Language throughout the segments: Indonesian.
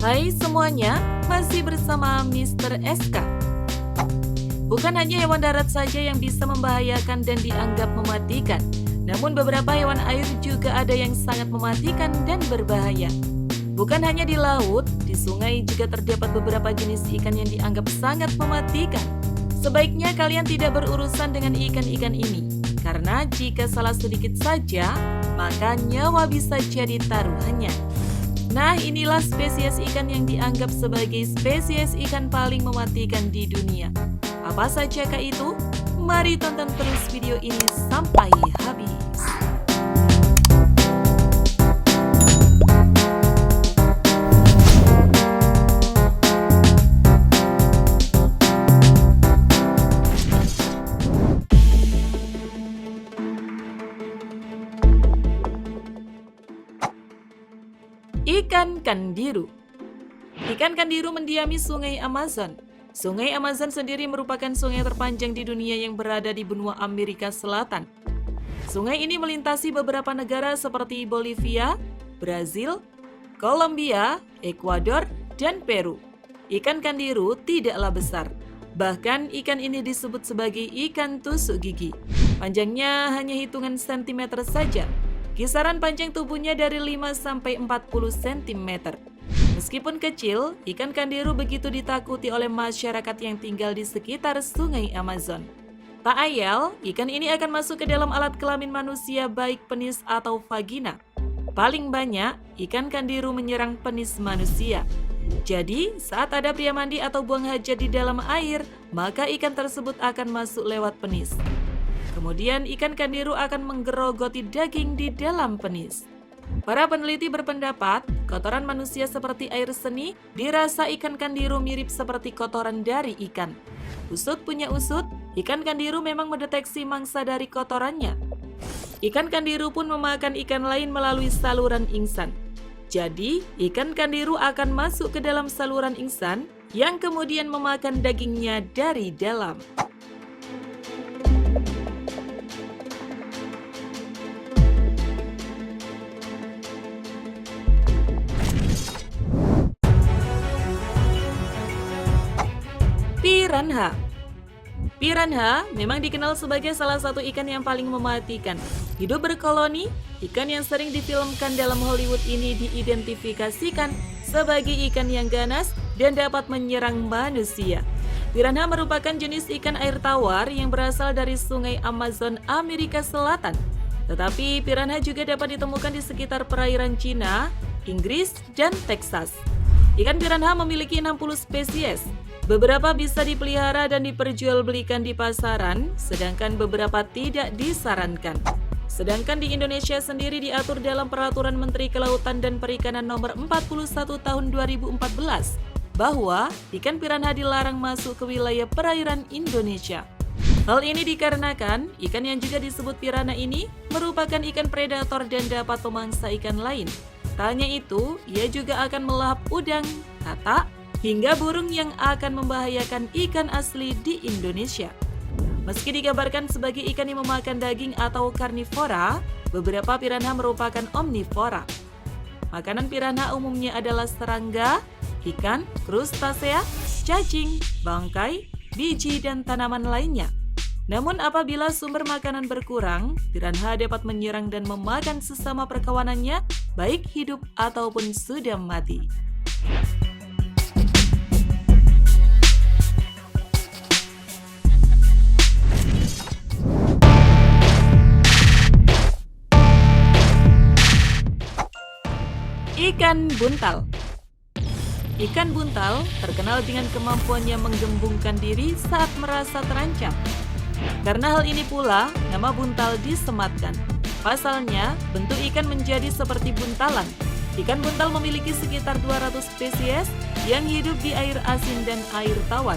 Hai semuanya, masih bersama Mr. SK. Bukan hanya hewan darat saja yang bisa membahayakan dan dianggap mematikan, namun beberapa hewan air juga ada yang sangat mematikan dan berbahaya. Bukan hanya di laut, di sungai juga terdapat beberapa jenis ikan yang dianggap sangat mematikan. Sebaiknya kalian tidak berurusan dengan ikan-ikan ini, karena jika salah sedikit saja, maka nyawa bisa jadi taruhannya. Nah, inilah spesies ikan yang dianggap sebagai spesies ikan paling mematikan di dunia. Apa sajakah itu? Mari tonton terus video ini sampai habis. Ikan kandiru. Ikan kandiru mendiami sungai Amazon. Sungai Amazon sendiri merupakan sungai terpanjang di dunia yang berada di benua Amerika Selatan. Sungai ini melintasi beberapa negara seperti Bolivia, Brazil, Kolombia, Ekuador, dan Peru. Ikan kandiru tidaklah besar. Bahkan ikan ini disebut sebagai ikan tusuk gigi. Panjangnya hanya hitungan sentimeter saja. Kisaran panjang tubuhnya dari 5-40 cm. Meskipun kecil, ikan kandiru begitu ditakuti oleh masyarakat yang tinggal di sekitar sungai Amazon. Tak ayal, ikan ini akan masuk ke dalam alat kelamin manusia baik penis atau vagina. Paling banyak, ikan kandiru menyerang penis manusia. Jadi, saat ada pria mandi atau buang hajat di dalam air, maka ikan tersebut akan masuk lewat penis. Kemudian ikan kandiru akan menggerogoti daging di dalam penis. Para peneliti berpendapat, kotoran manusia seperti air seni dirasa ikan kandiru mirip seperti kotoran dari ikan. Usut punya usut, ikan kandiru memang mendeteksi mangsa dari kotorannya. Ikan kandiru pun memakan ikan lain melalui saluran ingsan. Jadi, ikan kandiru akan masuk ke dalam saluran ingsan yang kemudian memakan dagingnya dari dalam. Piranha. Piranha memang dikenal sebagai salah satu ikan yang paling mematikan. Hidup berkoloni, ikan yang sering difilmkan dalam Hollywood ini diidentifikasikan sebagai ikan yang ganas dan dapat menyerang manusia. Piranha merupakan jenis ikan air tawar yang berasal dari sungai Amazon, Amerika Selatan. Tetapi piranha juga dapat ditemukan di sekitar perairan Cina, Inggris, dan Texas. Ikan piranha memiliki 60 spesies. Beberapa bisa dipelihara dan diperjualbelikan di pasaran, sedangkan beberapa tidak disarankan. Sedangkan di Indonesia sendiri diatur dalam Peraturan Menteri Kelautan dan Perikanan Nomor 41 Tahun 2014 bahwa ikan piranha dilarang masuk ke wilayah perairan Indonesia. Hal ini dikarenakan ikan yang juga disebut piranha ini merupakan ikan predator dan dapat memangsa ikan lain. Tak hanya itu, ia juga akan melahap udang, katak, hingga burung yang akan membahayakan ikan asli di Indonesia. Meski digambarkan sebagai ikan yang memakan daging atau karnivora, beberapa piranha merupakan omnivora. Makanan piranha umumnya adalah serangga, ikan, krustasea, cacing, bangkai, biji, dan tanaman lainnya. Namun apabila sumber makanan berkurang, piranha dapat menyerang dan memakan sesama perkawanannya, baik hidup ataupun sudah mati. Ikan buntal. Ikan buntal terkenal dengan kemampuannya menggembungkan diri saat merasa terancam. Karena hal ini pula, nama buntal disematkan. Pasalnya, bentuk ikan menjadi seperti buntalan. Ikan buntal memiliki sekitar 200 spesies yang hidup di air asin dan air tawar.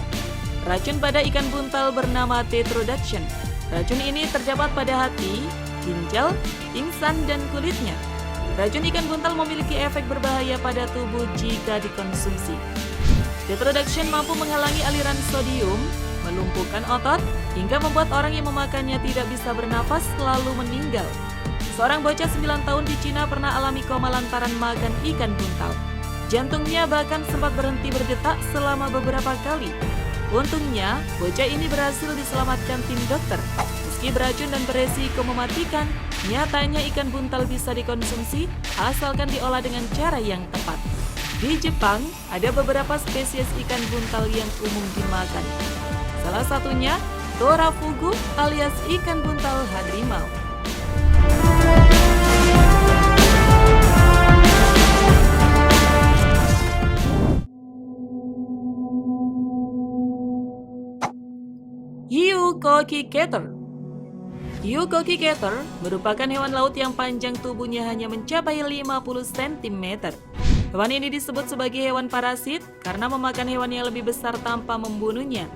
Racun pada ikan buntal bernama tetrodotoxin. Racun ini terdapat pada hati, ginjal, ingsan, dan kulitnya. Racun ikan buntal memiliki efek berbahaya pada tubuh jika dikonsumsi. Tetrodotoxin mampu menghalangi aliran sodium, melumpuhkan otot, hingga membuat orang yang memakannya tidak bisa bernafas lalu meninggal. Seorang bocah 9 tahun di Cina pernah alami koma lantaran makan ikan buntal. Jantungnya bahkan sempat berhenti berdetak selama beberapa kali. Untungnya, bocah ini berhasil diselamatkan tim dokter. Meski beracun dan beresiko mematikan, nyatanya ikan buntal bisa dikonsumsi asalkan diolah dengan cara yang tepat. Di Jepang, ada beberapa spesies ikan buntal yang umum dimakan. Salah satunya, torafugu alias ikan buntal harimau. Hiu koki keter. Hiu koki keter merupakan hewan laut yang panjang tubuhnya hanya mencapai 50 cm. Hewan ini disebut sebagai hewan parasit karena memakan hewan yang lebih besar tanpa membunuhnya.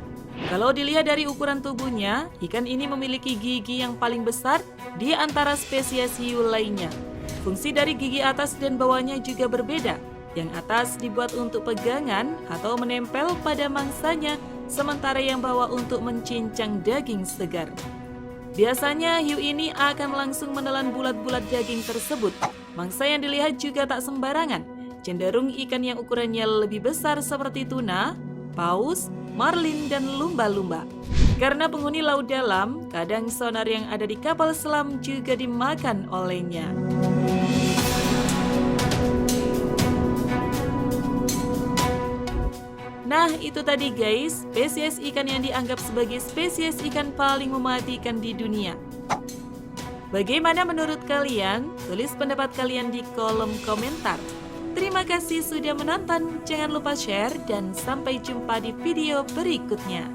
Kalau dilihat dari ukuran tubuhnya, ikan ini memiliki gigi yang paling besar di antara spesies hiu lainnya. Fungsi dari gigi atas dan bawahnya juga berbeda. Yang atas dibuat untuk pegangan atau menempel pada mangsanya, sementara yang bawah untuk mencincang daging segar. Biasanya hiu ini akan langsung menelan bulat-bulat daging tersebut. Mangsa yang dilihat juga tak sembarangan, cenderung ikan yang ukurannya lebih besar seperti tuna, paus, marlin, dan lumba-lumba. Karena penghuni laut dalam, kadang sonar yang ada di kapal selam juga dimakan olehnya. Nah, itu tadi guys, spesies ikan yang dianggap sebagai spesies ikan paling mematikan di dunia. Bagaimana menurut kalian? Tulis pendapat kalian di kolom komentar. Terima kasih sudah menonton, jangan lupa share dan sampai jumpa di video berikutnya.